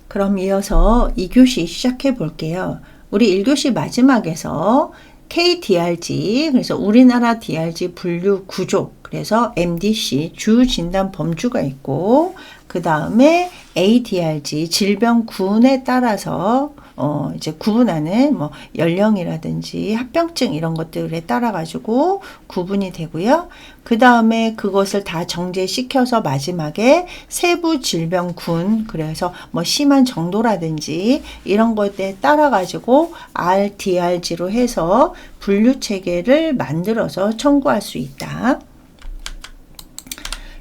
그럼 이어서 2교시 시작해 볼게요. 우리 1교시 마지막에서 KDRG, 그래서 우리나라 DRG 분류 구조, 그래서 MDC, 주 진단 범주가 있고, 그 다음에 ADRG, 질병군에 따라서 이제 구분하는 뭐 연령이라든지 합병증 이런 것들에 따라 가지고 구분이 되고요. 그 다음에 그것을 다 정제시켜서 마지막에 세부 질병군, 그래서 뭐 심한 정도라든지 이런 것에 따라 가지고 RDRG로 해서 분류 체계를 만들어서 청구할 수 있다.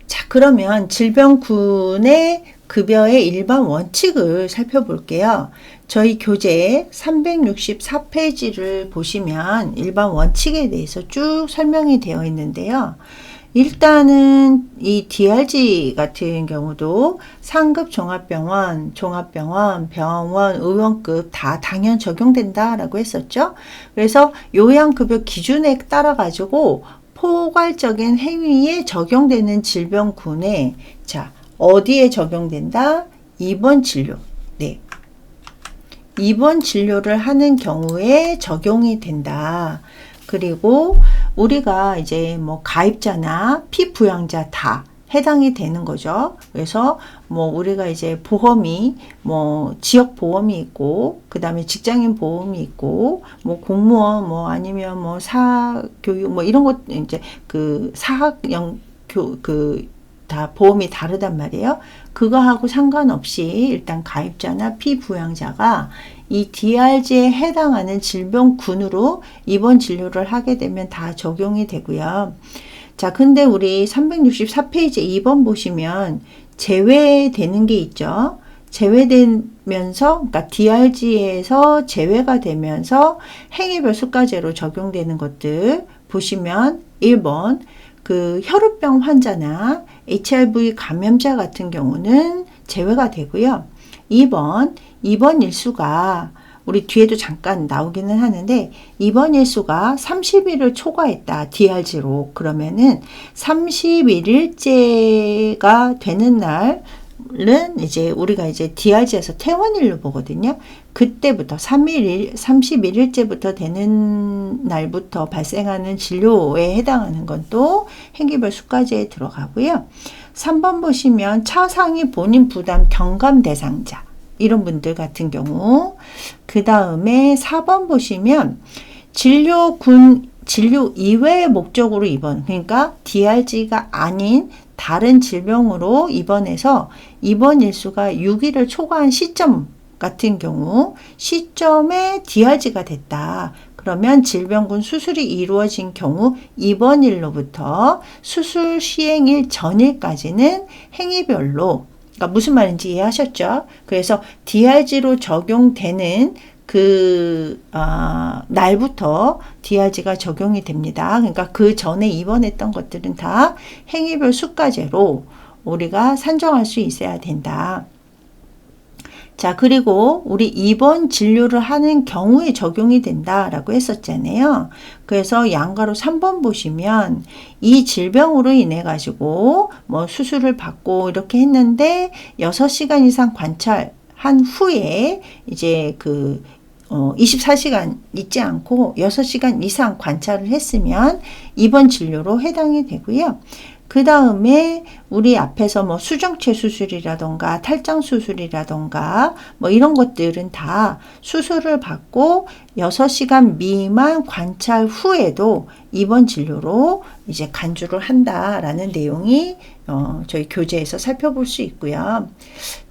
자, 그러면 질병군의 급여의 일반 원칙을 살펴볼게요. 저희 교재 364페이지를 보시면 일반 원칙에 대해서 쭉 설명이 되어 있는데요. 일단은 이 DRG 같은 경우도 상급 종합병원, 병원, 의원급 다 당연 적용된다라고 했었죠. 그래서 요양급여 기준에 따라 가지고 포괄적인 행위에 적용되는 질병군에 자, 어디에 적용된다? 입원 진료. 네. 입원 진료를 하는 경우에 적용이 된다. 그리고 우리가 이제 뭐 가입자나 피부양자 다 해당이 되는 거죠. 그래서 뭐 우리가 이제 보험이 뭐 지역 보험이 있고, 그 다음에 직장인 보험이 있고, 뭐 공무원 뭐 아니면 뭐 사교육 뭐 이런 것 이제 그 사학연 다 보험이 다르단 말이에요. 그거하고 상관없이 일단 가입자나 피부양자가 이 DRG에 해당하는 질병군으로 입원 진료를 하게 되면 다 적용이 되고요. 자, 근데 우리 364페이지 2번 보시면 제외되는 게 있죠. 제외되면서, 그러니까 DRG에서 제외가 되면서 행위별 수가제로 적용되는 것들 보시면 1번 그 혈우병 환자나 HIV 감염자 같은 경우는 제외가 되고요. 2번 입원 일수가 우리 뒤에도 잠깐 나오기는 하는데 입원 일수가 30일을 초과했다. DRG로. 그러면은 31일째가 되는 날은 이제 우리가 이제 DRG에서 퇴원일로 보거든요. 그때부터 31일째부터 되는 날부터 발생하는 진료에 해당하는 건 또 행위별 수가제에 들어가고요. 3번 보시면 차상위 본인 부담 경감 대상자 이런 분들 같은 경우, 그 다음에 4번 보시면 진료 이외의 목적으로 입원, 그러니까 DRG가 아닌 다른 질병으로 입원해서 입원 일수가 6일을 초과한 시점 같은 경우, 시점에 DRG가 됐다. 그러면 질병군 수술이 이루어진 경우 입원일로부터 수술 시행일 전일까지는 행위별로, 그러니까 무슨 말인지 이해하셨죠? 그래서 DRG로 적용되는 날부터 DRG가 적용이 됩니다. 그러니까 그 전에 입원했던 것들은 다 행위별 수가제로 우리가 산정할 수 있어야 된다. 자, 그리고 우리 입원 진료를 하는 경우에 적용이 된다라고 했었잖아요. 그래서 양가로 3번 보시면 이 질병으로 인해 가지고 뭐 수술을 받고 이렇게 했는데 6시간 이상 관찰한 후에 이제 24시간 있지 않고 6시간 이상 관찰을 했으면 입원 진료로 해당이 되고요. 그 다음에 우리 앞에서 뭐 수정체 수술이라던가 탈장 수술이라던가 뭐 이런 것들은 다 수술을 받고 6시간 미만 관찰 후에도 입원 진료로 이제 간주를 한다라는 내용이 저희 교재에서 살펴볼 수 있고요.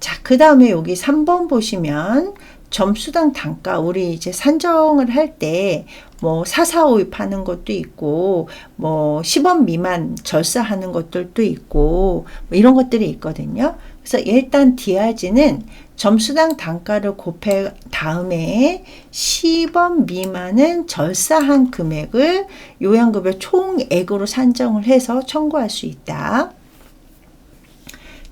자, 그 다음에 여기 3번 보시면 점수당 단가, 우리 이제 산정을 할 때 뭐 445입 하는 것도 있고 뭐 10원 미만 절사하는 것들도 있고 뭐 이런 것들이 있거든요. 그래서 일단 DRG는 점수당 단가를 곱해 다음에 10원 미만은 절사한 금액을 요양급여 총액으로 산정을 해서 청구할 수 있다.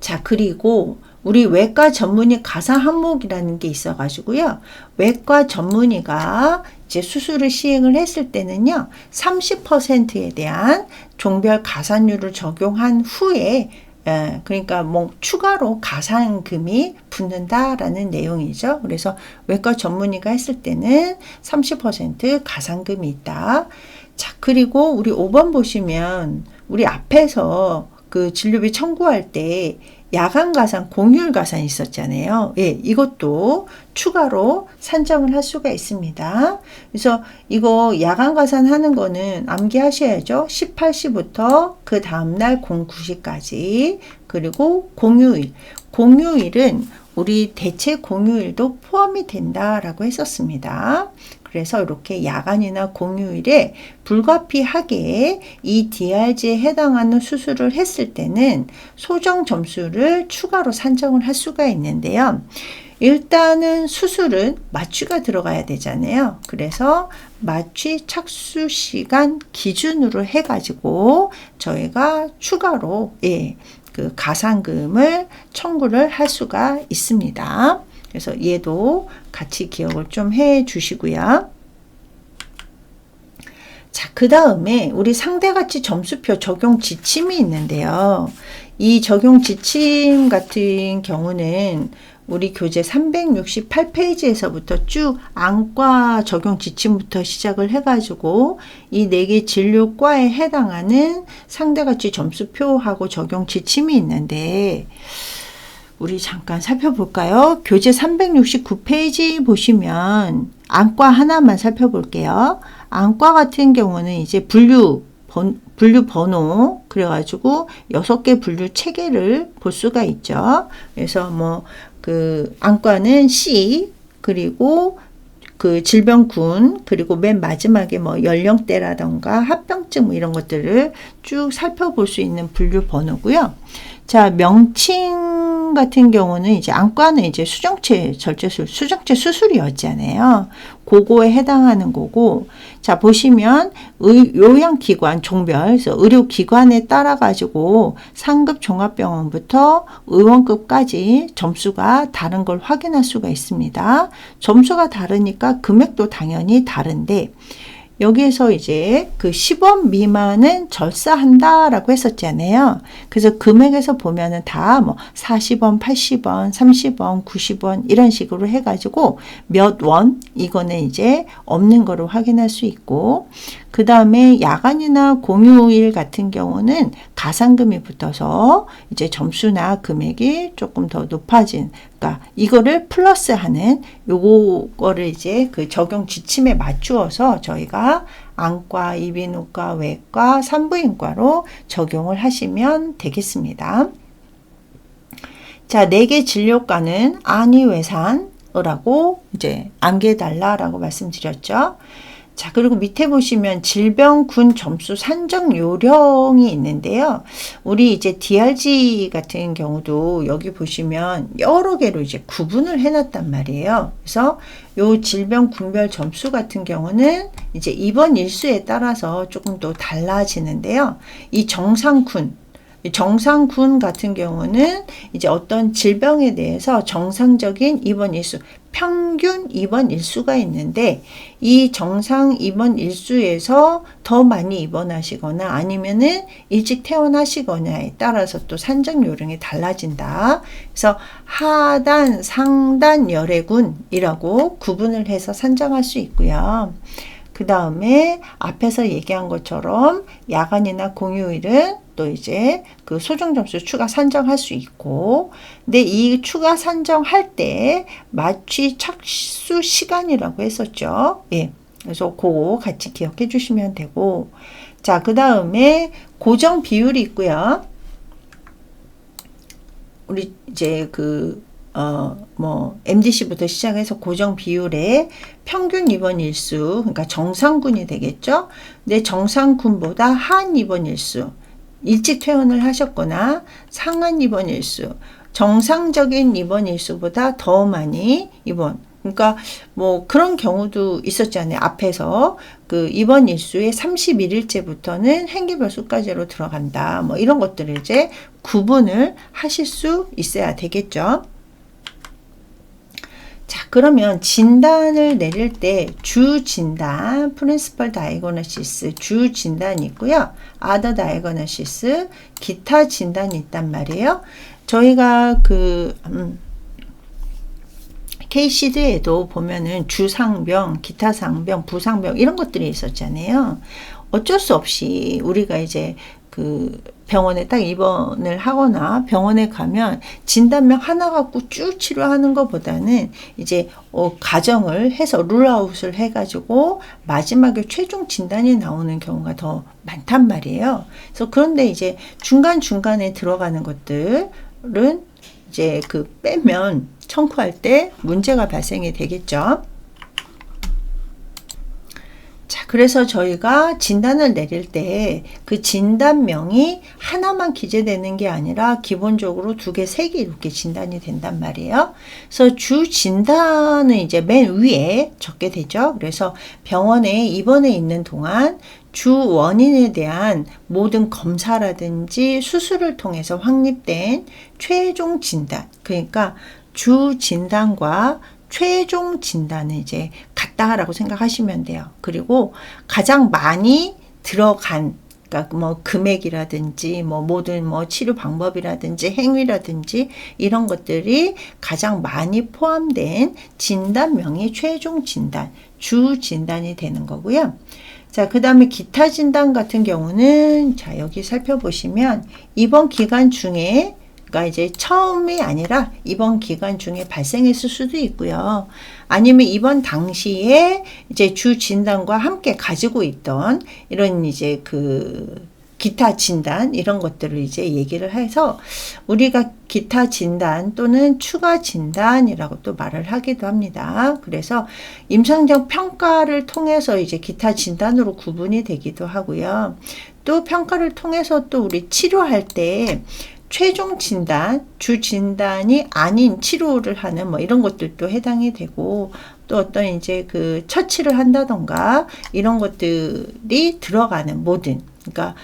자, 그리고 우리 외과 전문의 가산 항목이라는 게 있어 가지고요. 외과 전문의가 이제 수술을 시행을 했을 때는요. 30%에 대한 종별 가산율을 적용한 후에 예, 그러니까 뭐 추가로 가산금이 붙는다라는 내용이죠. 그래서 외과 전문의가 했을 때는 30% 가산금이 있다. 자, 그리고 우리 5번 보시면 우리 앞에서 그 진료비 청구할 때 야간 가산, 공휴일 가산 있었잖아요. 예, 이것도 추가로 산정을 할 수가 있습니다. 그래서 이거 야간 가산 하는 거는 암기하셔야죠. 18시부터 그 다음날 09시까지. 그리고 공휴일. 공휴일은 우리 대체 공휴일도 포함이 된다라고 했었습니다. 그래서 이렇게 야간이나 공휴일에 불가피하게 이 DRG에 해당하는 수술을 했을 때는 소정 점수를 추가로 산정을 할 수가 있는데요. 일단은 수술은 마취가 들어가야 되잖아요. 그래서 마취 착수 시간 기준으로 해가지고 저희가 추가로 그 가산금을 청구를 할 수가 있습니다. 그래서 얘도 같이 기억을 좀 해 주시고요. 자, 그 다음에 우리 상대가치 점수표 적용 지침이 있는데요. 이 적용 지침 같은 경우는 우리 교재 368페이지에서부터 쭉 안과 적용 지침부터 시작을 해가지고 이 4개 진료과에 해당하는 상대가치 점수표하고 적용 지침이 있는데 우리 잠깐 살펴볼까요? 교재 369페이지 보시면 안과 하나만 살펴볼게요. 안과 같은 경우는 이제 분류 번호 그래가지고 6개 분류 체계를 볼 수가 있죠. 그래서 뭐 그 안과는 C 그리고 그 질병군 그리고 맨 마지막에 뭐 연령대라던가 합병증 뭐 이런 것들을 쭉 살펴볼 수 있는 분류 번호고요. 자, 명칭 같은 경우는 이제 안과는 이제 수정체 수술이었잖아요. 그거에 해당하는 거고, 자, 보시면 요양기관 종별, 그래서 의료기관에 따라 가지고 상급 종합병원부터 의원급까지 점수가 다른 걸 확인할 수가 있습니다. 점수가 다르니까 금액도 당연히 다른데, 여기에서 이제 그 10원 미만은 절사한다라고 했었잖아요. 그래서 금액에서 보면은 다 뭐 40원, 80원, 30원, 90원 이런 식으로 해가지고 몇 원 이거는 이제 없는 거를 확인할 수 있고 그 다음에 야간이나 공휴일 같은 경우는 가산금이 붙어서 이제 점수나 금액이 조금 더 높아진 그러니까 이거를 플러스하는 요거를 이제 그 적용 지침에 맞추어서 저희가 안과, 이비인후과, 외과, 산부인과로 적용을 하시면 되겠습니다. 자, 4개 진료과는 안이외산이라고 이제 암기해달라라고 말씀드렸죠. 자, 그리고 밑에 보시면 질병군 점수 산정 요령이 있는데요. 우리 이제 DRG 같은 경우도 여기 보시면 여러 개로 이제 구분을 해놨단 말이에요. 그래서 요 질병군별 점수 같은 경우는 이제 입원 일수에 따라서 조금 더 달라지는데요. 이 정상군 같은 경우는 이제 어떤 질병에 대해서 정상적인 입원 일수, 평균 입원 일수가 있는데 이 정상 입원 일수에서 더 많이 입원하시거나 아니면은 일찍 퇴원하시거나에 따라서 또 산정 요령이 달라진다. 그래서 하단, 상단 열애군이라고 구분을 해서 산정할 수 있고요. 그 다음에 앞에서 얘기한 것처럼 야간이나 공휴일은 또 이제 그 소정 점수 추가 산정할 수 있고, 근데 이 추가 산정할 때 마취 착수 시간이라고 했었죠. 예. 그래서 그거 같이 기억해 주시면 되고, 자, 그 다음에 고정 비율이 있고요. 우리 이제 MDC부터 시작해서 고정 비율에 평균 입원 일수, 그러니까 정상군이 되겠죠. 근데 정상군보다 하한 입원 일수, 일찍 퇴원을 하셨거나 상한 입원 일수, 정상적인 입원 일수보다 더 많이 입원. 그러니까 뭐 그런 경우도 있었잖아요. 앞에서 그 입원 일수의 31일째부터는 행기별 수까지로 들어간다. 뭐 이런 것들을 이제 구분을 하실 수 있어야 되겠죠. 자, 그러면 진단을 내릴 때 주 진단, 프린시펄 다이그노시스 주 진단이 있고요. 아더 다이그노시스 기타 진단이 있단 말이에요. 저희가 케이시드에도 보면은 주상병, 기타상병, 부상병 이런 것들이 있었잖아요. 어쩔 수 없이 우리가 이제 병원에 딱 입원을 하거나 병원에 가면 진단명 하나 갖고 쭉 치료하는 것보다는 이제 가정을 해서 룰아웃을 해가지고 마지막에 최종 진단이 나오는 경우가 더 많단 말이에요. 그래서 그런데 이제 중간중간에 들어가는 것들은 이제 빼면 청구할 때 문제가 발생이 되겠죠. 자, 그래서 저희가 진단을 내릴 때 그 진단명이 하나만 기재되는 게 아니라 기본적으로 2개, 3개 이렇게 진단이 된단 말이에요. 그래서 주 진단은 이제 맨 위에 적게 되죠. 그래서 병원에 입원해 있는 동안 주 원인에 대한 모든 검사라든지 수술을 통해서 확립된 최종 진단, 그러니까 주 진단과 최종 진단은 이제 같다라고 생각하시면 돼요. 그리고 가장 많이 들어간, 그러니까 뭐 금액이라든지 모든 치료 방법이라든지 행위라든지 이런 것들이 가장 많이 포함된 진단명이 최종 진단, 주 진단이 되는 거고요. 자, 그 다음에 기타 진단 같은 경우는 자, 여기 살펴보시면 입원 기간 중에 그러니까 이제 처음이 아니라 입원 기간 중에 발생했을 수도 있고요. 아니면 입원 당시에 이제 주 진단과 함께 가지고 있던 이런 이제 기타 진단 이런 것들을 이제 얘기를 해서 우리가 기타 진단 또는 추가 진단이라고 또 말을 하기도 합니다. 그래서 임상적 평가를 통해서 이제 기타 진단으로 구분이 되기도 하고요. 또 평가를 통해서 또 우리 치료할 때 최종 진단, 주 진단이 아닌 치료를 하는 이런 것들도 해당이 되고 또 어떤 이제 처치를 한다던가 이런 것들이 들어가는 모든, 그러니까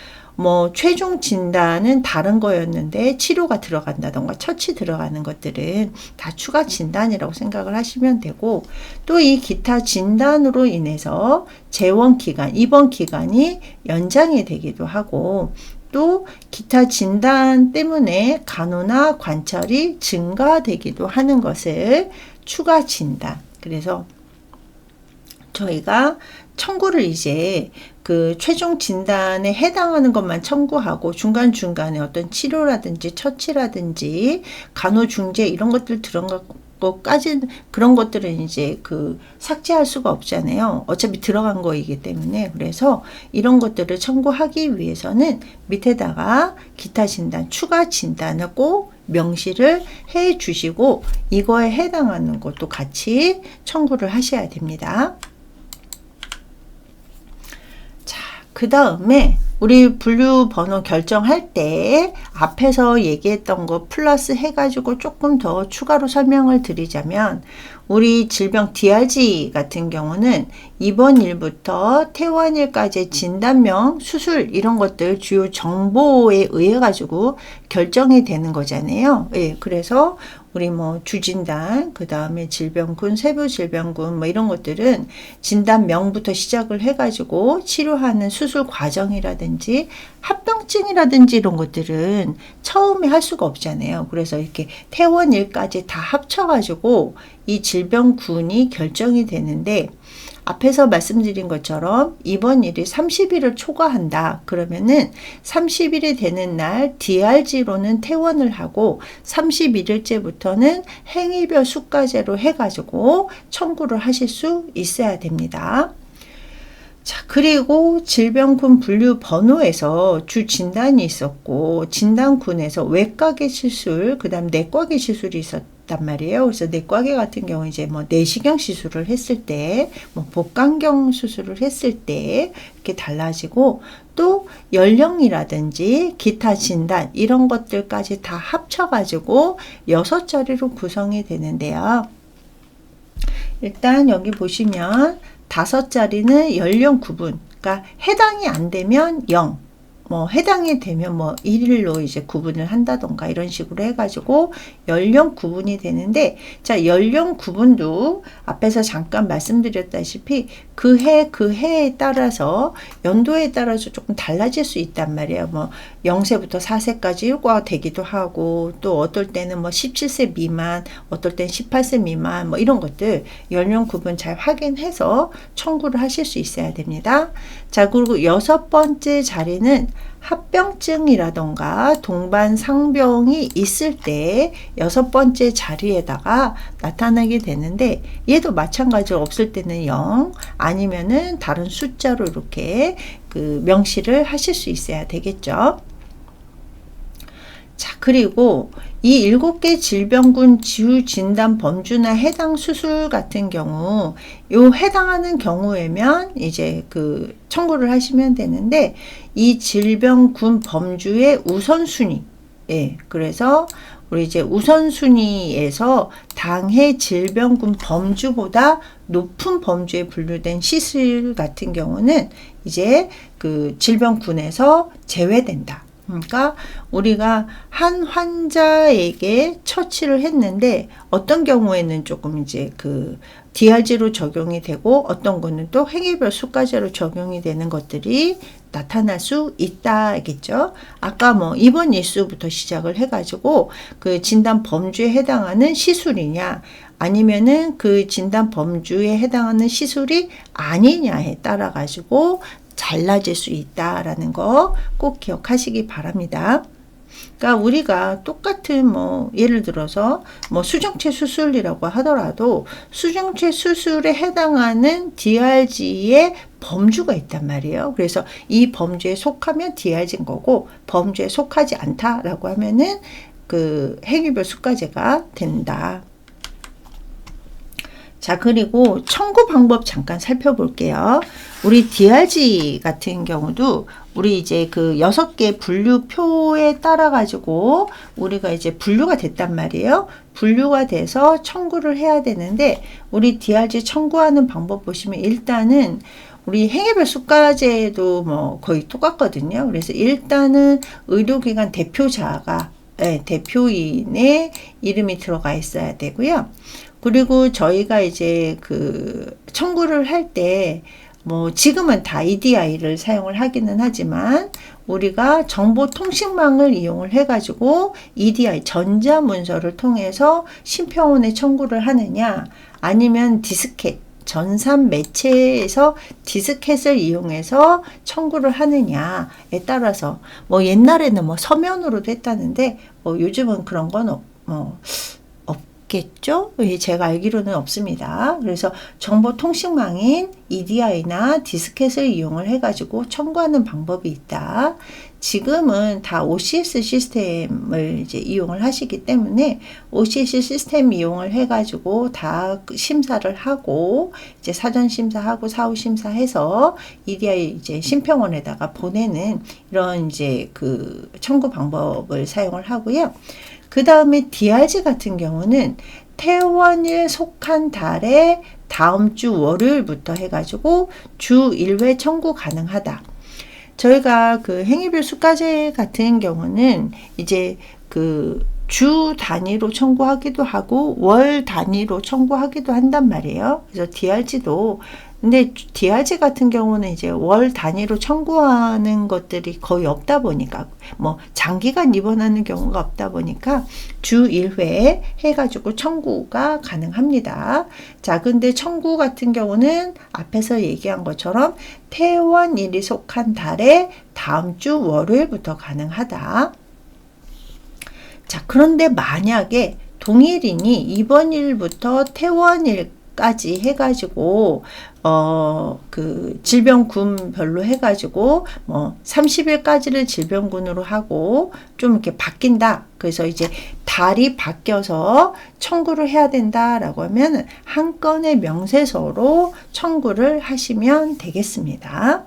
최종 진단은 다른 거였는데 치료가 들어간다던가 처치 들어가는 것들은 다 추가 진단이라고 생각을 하시면 되고 또 이 기타 진단으로 인해서 재원 기간, 입원 기간이 연장이 되기도 하고 또 기타 진단 때문에 간호나 관찰이 증가되기도 하는 것을 추가 진단. 그래서 저희가 청구를 이제 최종 진단에 해당하는 것만 청구하고 중간중간에 어떤 치료라든지 처치라든지 간호중재 이런 것들 들어간 것까지 그런 것들은 이제 삭제할 수가 없잖아요. 어차피 들어간 거이기 때문에. 그래서 이런 것들을 청구하기 위해서는 밑에다가 기타 진단, 추가 진단을 꼭 명시를 해 주시고 이거에 해당하는 것도 같이 청구를 하셔야 됩니다. 자, 그 다음에 우리 분류 번호 결정할 때 앞에서 얘기했던 거 플러스 해가지고 조금 더 추가로 설명을 드리자면 우리 질병 DRG 같은 경우는 입원일부터 퇴원일까지의 진단명, 수술 이런 것들 주요 정보에 의해 가지고 결정이 되는 거잖아요. 예, 그래서 우리 주진단, 그 다음에 질병군, 세부 질병군 이런 것들은 진단명부터 시작을 해가지고 치료하는 수술 과정이라든지 합병증이라든지 이런 것들은 처음에 할 수가 없잖아요. 그래서 이렇게 퇴원일까지 다 합쳐가지고 이 질병군이 결정이 되는데 앞에서 말씀드린 것처럼 입원일이 30일을 초과한다. 그러면은 30일이 되는 날 DRG로는 퇴원을 하고 31일째부터는 행위별 수가제로 해가지고 청구를 하실 수 있어야 됩니다. 자, 그리고 질병군 분류 번호에서 주 진단이 있었고 진단군에서 외과계 시술, 그 다음 내과계 시술이 있었단 말이에요. 그래서 내과계 같은 경우 이제 내시경 시술을 했을 때, 복강경 수술을 했을 때 이렇게 달라지고 또 연령이라든지 기타 진단 이런 것들까지 다 합쳐가지고 6자리로 구성이 되는데요. 일단 여기 보시면 5자리는 연령 구분, 그러니까 해당이 안 되면 0, 뭐 해당이 되면 뭐 일일로 이제 구분을 한다던가 이런 식으로 해가지고 연령 구분이 되는데, 자, 연령 구분도 앞에서 잠깐 말씀드렸다시피 그 해에 따라서 연도에 따라서 조금 달라질 수 있단 말이에요. 뭐 0세부터 4세까지가 되기도 하고, 또 어떨 때는 뭐 17세 미만, 어떨 땐 18세 미만, 뭐 이런 것들 연령 구분 잘 확인해서 청구를 하실 수 있어야 됩니다. 자, 그리고 6번째 자리는 합병증이라던가 동반 상병이 있을 때 6번째 자리에다가 나타나게 되는데, 얘도 마찬가지로 없을 때는 0 아니면은 다른 숫자로 이렇게 그 명시를 하실 수 있어야 되겠죠. 자, 그리고 이 7개 질병군 주 진단 범주나 해당 수술 같은 경우, 요 해당하는 경우에면 이제 그 청구를 하시면 되는데, 이 질병군 범주의 우선순위, 예, 그래서 우리 이제 우선순위에서 당해 질병군 범주보다 높은 범주에 분류된 시술 같은 경우는 이제 그 질병군에서 제외된다. 그러니까 우리가 한 환자에게 처치를 했는데, 어떤 경우에는 조금 이제 그 DRG로 적용이 되고, 어떤 거는 또 행위별 수가제로 적용이 되는 것들이 나타날 수 있다겠죠. 아까 뭐 입원 일수부터 시작을 해가지고 그 진단 범주에 해당하는 시술이냐, 아니면은 그 진단 범주에 해당하는 시술이 아니냐에 따라 가지고 달라질 수 있다라는 거 꼭 기억하시기 바랍니다. 그러니까 우리가 똑같은 뭐 예를 들어서 뭐 수정체 수술이라고 하더라도 수정체 수술에 해당하는 DRG의 범주가 있단 말이에요. 그래서 이 범주에 속하면 DRG인 거고, 범주에 속하지 않다라고 하면은 그 행위별 수가제가 된다. 자, 그리고 청구 방법 잠깐 살펴볼게요. 우리 DRG 같은 경우도 우리 이제 그 6개 분류표에 따라 가지고 우리가 이제 분류가 됐단 말이에요. 분류가 돼서 청구를 해야 되는데, 우리 DRG 청구하는 방법 보시면 일단은 우리 행위별 수가제도 뭐 거의 똑같거든요. 그래서 일단은 의료기관 대표자가, 네, 대표인의 이름이 들어가 있어야 되고요. 그리고 저희가 이제 그 청구를 할 때 뭐 지금은 다 EDI를 사용을 하기는 하지만, 우리가 정보통신망을 이용을 해가지고 EDI 전자문서를 통해서 심평원에 청구를 하느냐, 아니면 디스켓 전산 매체에서 디스켓을 이용해서 청구를 하느냐에 따라서, 뭐 옛날에는 뭐 서면으로도 했다는데 뭐 요즘은 그런 건 없겠죠? 제가 알기로는 없습니다. 그래서 정보통신망인 EDI나 디스켓을 이용을 해가지고 청구하는 방법이 있다. 지금은 다 OCS 시스템을 이제 이용을 하시기 때문에 OCS 시스템 이용을 해가지고 다 심사를 하고, 이제 사전 심사하고 사후 심사해서 EDI 이제 심평원에다가 보내는 이런 이제 그 청구 방법을 사용을 하고요. 그 다음에 DRG 같은 경우는 퇴원일 속한 달에 다음 주 월요일부터 해가지고 주 1회 청구 가능하다. 저희가 그 행위별 수가제 같은 경우는 이제 그 주 단위로 청구하기도 하고 월 단위로 청구하기도 한단 말이에요. 그래서 DRG도, 근데 DRG 같은 경우는 이제 월 단위로 청구하는 것들이 거의 없다 보니까, 뭐 장기간 입원하는 경우가 없다 보니까 주 1회 해가지고 청구가 가능합니다. 자, 근데 청구 같은 경우는 앞에서 얘기한 것처럼 퇴원일이 속한 달에 다음 주 월요일부터 가능하다. 자, 그런데 만약에 동일인이 입원일부터 퇴원일까지 해가지고 그 질병군별로 해가지고 뭐 30일까지를 질병군으로 하고 좀 이렇게 바뀐다. 그래서 이제 달이 바뀌어서 청구를 해야 된다라고 하면 한 건의 명세서로 청구를 하시면 되겠습니다.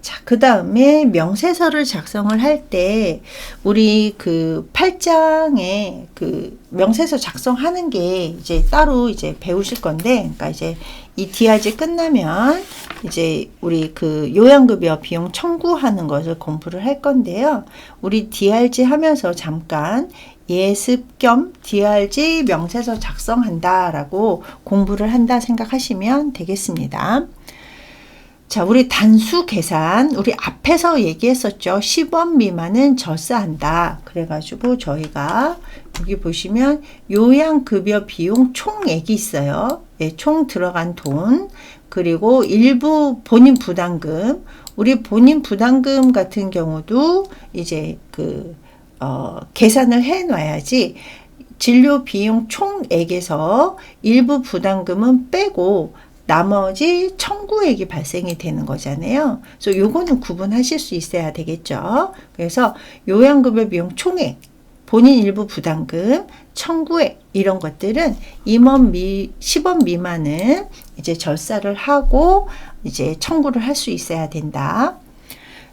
자, 그 다음에 명세서를 작성을 할 때 우리 그 8장에 그 명세서 작성하는 게 이제 따로 이제 배우실 건데, 그러니까 이제 이 DRG 끝나면 이제 우리 그 요양급여 비용 청구하는 것을 공부를 할 건데요. 우리 DRG 하면서 잠깐 예습 겸 DRG 명세서 작성한다라고 공부를 한다 생각하시면 되겠습니다. 자, 우리 단수 계산, 우리 앞에서 얘기했었죠. 10원 미만은 절세한다. 그래가지고 저희가 여기 보시면 요양급여 비용 총액이 있어요. 네, 총 들어간 돈, 그리고 일부 본인 부담금, 우리 본인 부담금 같은 경우도 이제 계산을 해 놔야지 진료 비용 총액에서 일부 부담금은 빼고 나머지 청구액이 발생이 되는 거잖아요. 그래서 요거는 구분하실 수 있어야 되겠죠. 그래서 요양급여 비용 총액, 본인 일부 부담금, 청구액 이런 것들은 10원 미만은 이제 절사를 하고 이제 청구를 할 수 있어야 된다.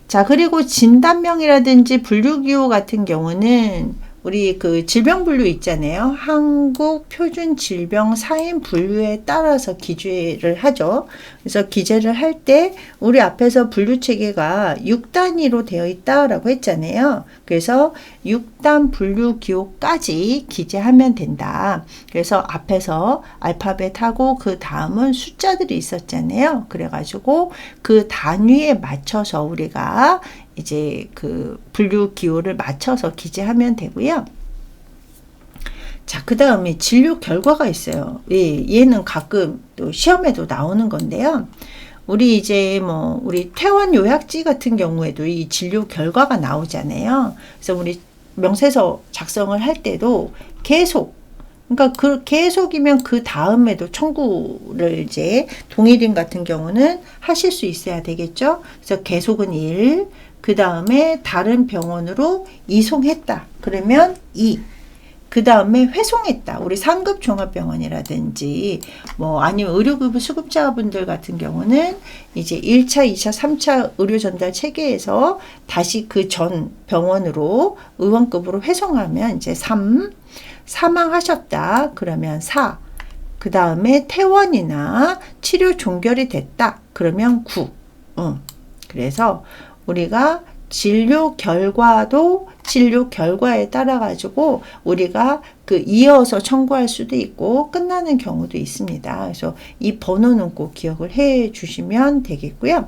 자, 그리고 진단명이라든지 분류기호 같은 경우는 우리 그 질병 분류 있잖아요. 한국 표준 질병 사인 분류에 따라서 기재를 하죠. 그래서 기재를 할 때 우리 앞에서 분류 체계가 6단위로 되어 있다라고 했잖아요. 그래서 6단 분류 기호까지 기재하면 된다. 그래서 앞에서 알파벳하고 그 다음은 숫자들이 있었잖아요. 그래가지고 그 단위에 맞춰서 우리가 이제 그 분류 기호를 맞춰서 기재하면 되고요. 자, 그 다음에 진료 결과가 있어요. 예, 얘는 가끔 또 시험에도 나오는 건데요. 우리 이제 우리 퇴원 요약지 같은 경우에도 이 진료 결과가 나오잖아요. 그래서 우리 명세서 작성을 할 때도 계속, 그러니까 그 계속이면 그 다음에도 청구를 이제 동일인 같은 경우는 하실 수 있어야 되겠죠. 그래서 계속은 1, 그 다음에 다른 병원으로 이송했다. 그러면 2. 그 다음에 회송했다. 우리 상급 종합병원이라든지 아니면 의료급여 수급자분들 같은 경우는 이제 1차, 2차, 3차 의료 전달 체계에서 다시 그 전 병원으로 의원급으로 회송하면 이제 3. 사망하셨다. 그러면 4. 그 다음에 퇴원이나 치료 종결이 됐다. 그러면 9. 그래서 우리가 진료 결과도 진료 결과에 따라 가지고 우리가 이어서 청구할 수도 있고 끝나는 경우도 있습니다. 그래서 이 번호는 꼭 기억을 해 주시면 되겠고요.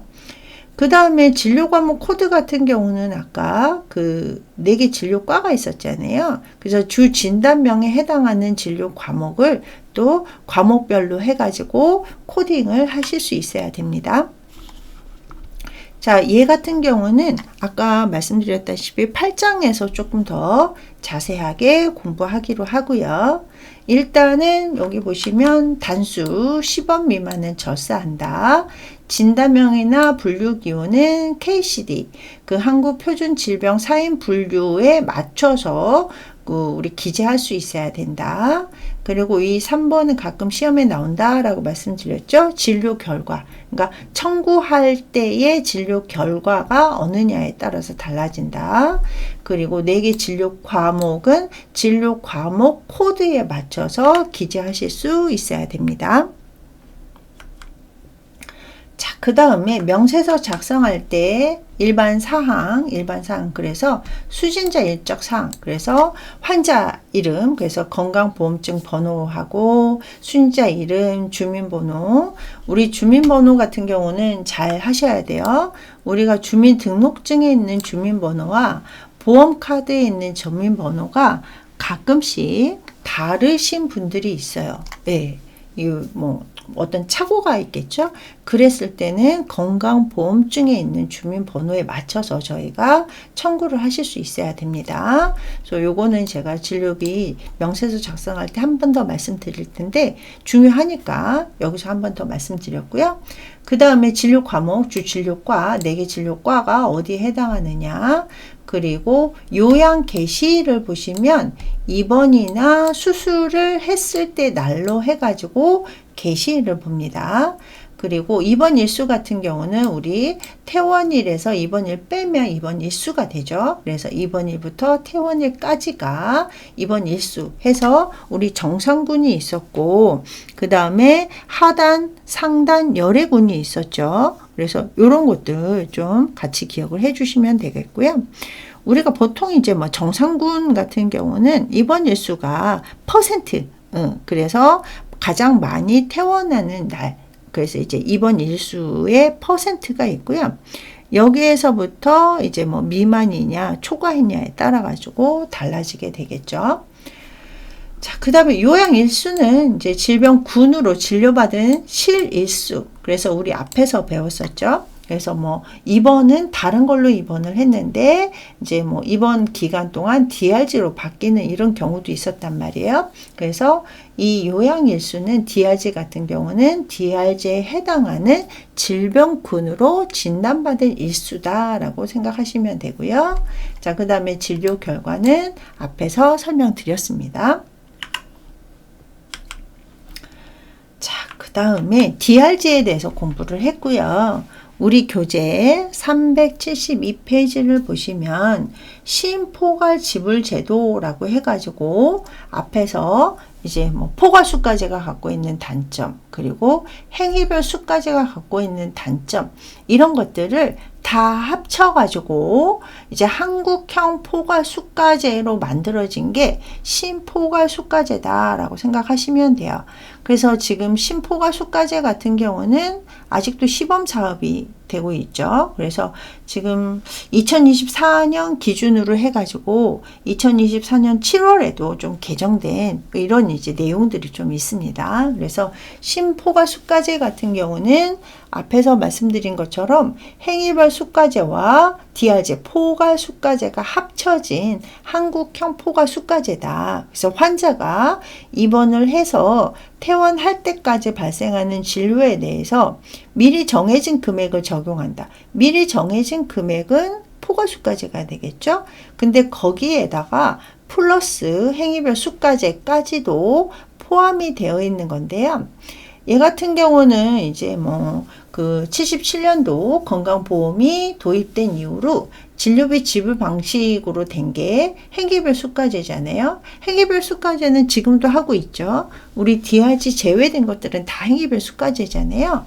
그 다음에 진료 과목 코드 같은 경우는 아까 4개 진료과가 있었잖아요. 그래서 주 진단명에 해당하는 진료 과목을 또 과목별로 해가지고 코딩을 하실 수 있어야 됩니다. 자, 얘 같은 경우는 아까 말씀드렸다시피 8장에서 조금 더 자세하게 공부하기로 하고요. 일단은 여기 보시면 단수 10원 미만은 절사한다. 진단명이나 분류기호는 KCD, 한국 표준 질병 사인 분류에 맞춰서 우리 기재할 수 있어야 된다. 그리고 이 3번은 가끔 시험에 나온다라고 말씀드렸죠. 진료 결과. 그러니까 청구할 때의 진료 결과가 어느냐에 따라서 달라진다. 그리고 4개 진료 과목은 진료 과목 코드에 맞춰서 기재하실 수 있어야 됩니다. 자, 그 다음에 명세서 작성할 때 일반 사항, 그래서 수진자 일적 사항, 그래서 환자 이름, 그래서 건강보험증 번호하고 수진자 이름, 주민번호. 우리 주민번호 같은 경우는 잘 하셔야 돼요. 우리가 주민등록증에 있는 주민번호와 보험카드에 있는 주민번호가 가끔씩 다르신 분들이 있어요. 네. 어떤 착오가 있겠죠. 그랬을 때는 건강보험증에 있는 주민번호에 맞춰서 저희가 청구를 하실 수 있어야 됩니다. 그래서 요거는 제가 진료비 명세서 작성할 때 한 번 더 말씀드릴 텐데 중요하니까 여기서 한 번 더 말씀드렸고요. 그 다음에 진료 과목, 주 진료과, 4개 진료과가 어디에 해당하느냐, 그리고 요양 개시를 보시면 입원이나 수술을 했을 때 날로 해가지고 개시일을 봅니다. 그리고 입원 일수 같은 경우는 우리 퇴원일에서 입원일 빼면 입원 일수가 되죠. 그래서 입원일부터 퇴원일까지가 입원 일수 해서 우리 정상군이 있었고, 그 다음에 하단, 상단, 열애군이 있었죠. 그래서 이런 것들 좀 같이 기억을 해 주시면 되겠고요. 우리가 보통 이제 뭐 정상군 같은 경우는 입원 일수가 퍼센트, 그래서 가장 많이 퇴원하는 날, 그래서 이제 입원 일수의 퍼센트가 있고요. 여기에서부터 이제 뭐 미만이냐 초과했냐에 따라 가지고 달라지게 되겠죠. 자, 그 다음에 요양 일수는 이제 질병군으로 진료받은 실 일수. 그래서 우리 앞에서 배웠었죠. 그래서 뭐 입원은 다른 걸로 입원을 했는데 이제 뭐 입원 기간 동안 DRG로 바뀌는 이런 경우도 있었단 말이에요. 그래서 이 요양 일수는 DRG 같은 경우는 DRG에 해당하는 질병군으로 진단받은 일수다라고 생각하시면 되고요. 자, 그 다음에 진료 결과는 앞에서 설명드렸습니다. 자, 그 다음에 DRG에 대해서 공부를 했고요. 우리 교재 372페이지를 보시면 심포괄 지불 제도라고 해가지고 앞에서 이제 뭐 포괄 수가제가 갖고 있는 단점, 그리고 행위별 수가제가 갖고 있는 단점, 이런 것들을 다 합쳐가지고 이제 한국형 포괄 수가제로 만들어진 게 신포괄 수가제다라고 생각하시면 돼요. 그래서 지금 신포괄 수가제 같은 경우는 아직도 시범 사업이 되고 있죠. 그래서 지금 2024년 기준으로 해가지고 2024년 7월에도 좀 개정된 이런 이제 내용들이 좀 있습니다. 그래서 신포괄 수가제 같은 경우는 앞에서 말씀드린 것처럼 행위별 수가제와 DRG 포괄 수가제가 합쳐진 한국형 포괄 수가제다. 그래서 환자가 입원을 해서 퇴원할 때까지 발생하는 진료에 대해서 미리 정해진 금액을 적용한다. 미리 정해진 금액은 포괄 수가제가 되겠죠. 근데 거기에다가 플러스 행위별 수가제까지도 포함이 되어 있는 건데요. 얘 같은 경우는 이제 뭐 그 77년도 건강보험이 도입된 이후로 진료비 지불 방식으로 된 게 행위별 수가제잖아요. 행위별 수가제는 지금도 하고 있죠. 우리 DRG 제외된 것들은 다 행위별 수가제잖아요.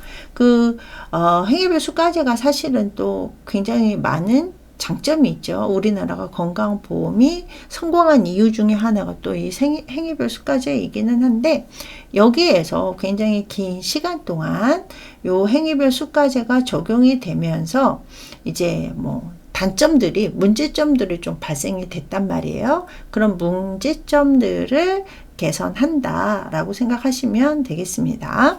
행위별 수가제가 사실은 또 굉장히 많은 장점이 있죠. 우리나라가 건강보험이 성공한 이유 중에 하나가 또 이 행위별 수가제이기는 한데, 여기에서 굉장히 긴 시간 동안 요 행위별 수가제가 적용이 되면서 이제 뭐 문제점들이 좀 발생이 됐단 말이에요. 그런 문제점들을 개선한다라고 생각하시면 되겠습니다.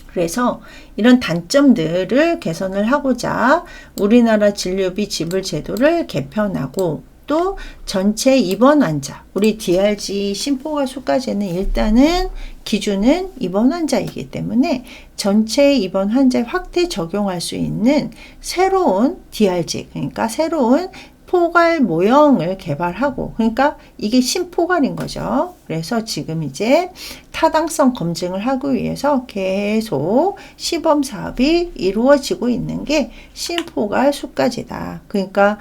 그래서 이런 단점들을 개선을 하고자 우리나라 진료비 지불 제도를 개편하고, 또 전체 입원 환자, 우리 DRG 신포괄 수가제는 일단은 기준은 입원 환자이기 때문에 전체 입원 환자에 확대 적용할 수 있는 새로운 DRG, 그러니까 새로운 포괄 모형을 개발하고, 그러니까 이게 신포괄인 거죠. 그래서 지금 이제 타당성 검증을 하기 위해서 계속 시범 사업이 이루어지고 있는 게 신포괄 수가제다. 그러니까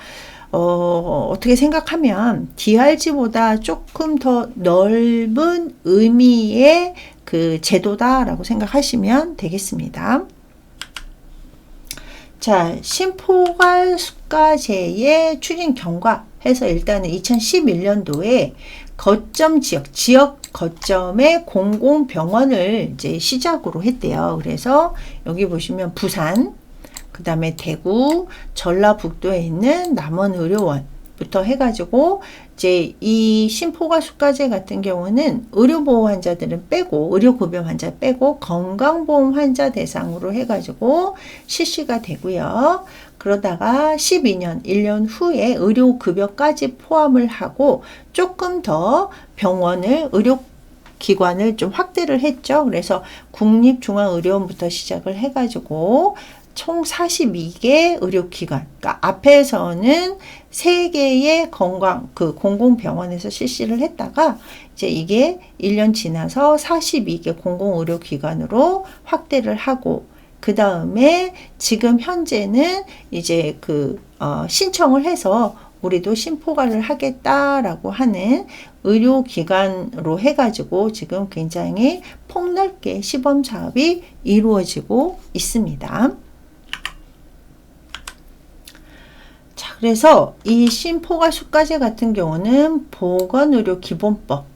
어떻게 생각하면 DRG보다 조금 더 넓은 의미의 그 제도다라고 생각하시면 되겠습니다. 자, 신포괄 수가제의 추진 경과 해서 일단은 2011년도에 거점 지역 거점의 공공병원을 이제 시작으로 했대요. 그래서 여기 보시면 부산, 그 다음에 대구, 전라북도에 있는 남원의료원부터 해가지고 이제 이 신포괄 수가제 같은 경우는 의료보호 환자들은 빼고, 의료급여 환자 빼고 건강보험 환자 대상으로 해가지고 실시가 되고요. 그러다가 12년, 1년 후에 의료급여까지 포함을 하고 조금 더 의료기관을 좀 확대를 했죠. 그래서 국립중앙의료원부터 시작을 해가지고 총 42개 의료기관, 그러니까 앞에서는 3개의 공공병원에서 실시를 했다가 이제 이게 1년 지나서 42개 공공의료기관으로 확대를 하고, 그 다음에 지금 현재는 이제 신청을 해서 우리도 심포괄을 하겠다라고 하는 의료기관으로 해가지고 지금 굉장히 폭넓게 시범 사업이 이루어지고 있습니다. 자, 그래서 이 심포괄 수가제 같은 경우는 보건의료기본법,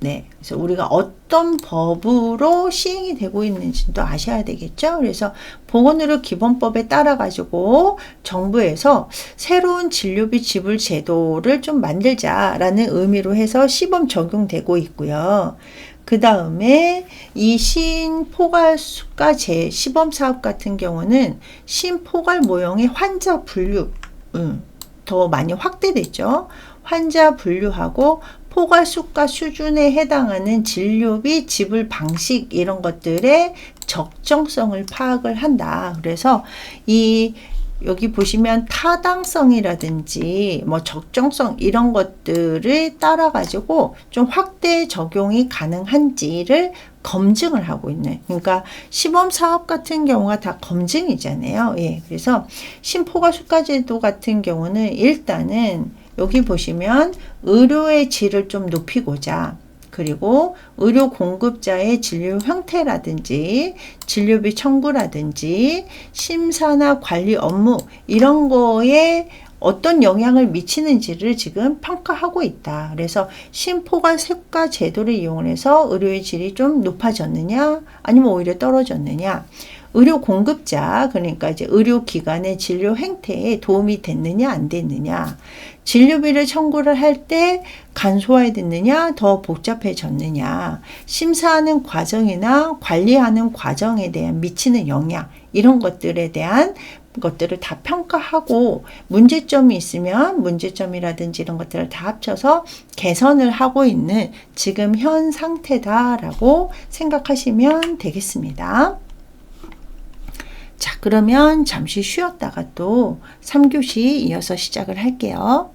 네, 그래서 우리가 어떤 법으로 시행이 되고 있는지도 아셔야 되겠죠. 그래서 보건의료기본법에 따라 가지고 정부에서 새로운 진료비 지불 제도를 좀 만들자라는 의미로 해서 시범 적용되고 있고요. 그 다음에 이 신포괄 수가제 시범 사업 같은 경우는 신포괄 모형의 환자 분류, 더 많이 확대됐죠. 환자 분류하고 포괄 수가 수준에 해당하는 진료비 지불 방식 이런 것들의 적정성을 파악을 한다. 그래서 여기 보시면 타당성이라든지 뭐 적정성 이런 것들을 따라 가지고 좀 확대 적용이 가능한지를 검증을 하고 있는, 그러니까 시범 사업 같은 경우가 다 검증이잖아요. 예, 그래서 신포괄 수가제도 같은 경우는 일단은 여기 보시면 의료의 질을 좀 높이고자, 그리고 의료 공급자의 진료 형태라든지 진료비 청구라든지 심사나 관리 업무 이런 거에 어떤 영향을 미치는지를 지금 평가하고 있다. 그래서 신포괄 수가 제도를 이용해서 의료의 질이 좀 높아졌느냐 아니면 오히려 떨어졌느냐, 의료 공급자, 그러니까 이제 의료기관의 진료 행태에 도움이 됐느냐 안 됐느냐, 진료비를 청구를 할 때 간소화됐느냐 더 복잡해졌느냐, 심사하는 과정이나 관리하는 과정에 대한 미치는 영향 이런 것들에 대한 것들을 다 평가하고, 문제점이 있으면 문제점이라든지 이런 것들을 다 합쳐서 개선을 하고 있는 지금 현 상태다라고 생각하시면 되겠습니다. 자, 그러면 잠시 쉬었다가 또 3교시 이어서 시작을 할게요.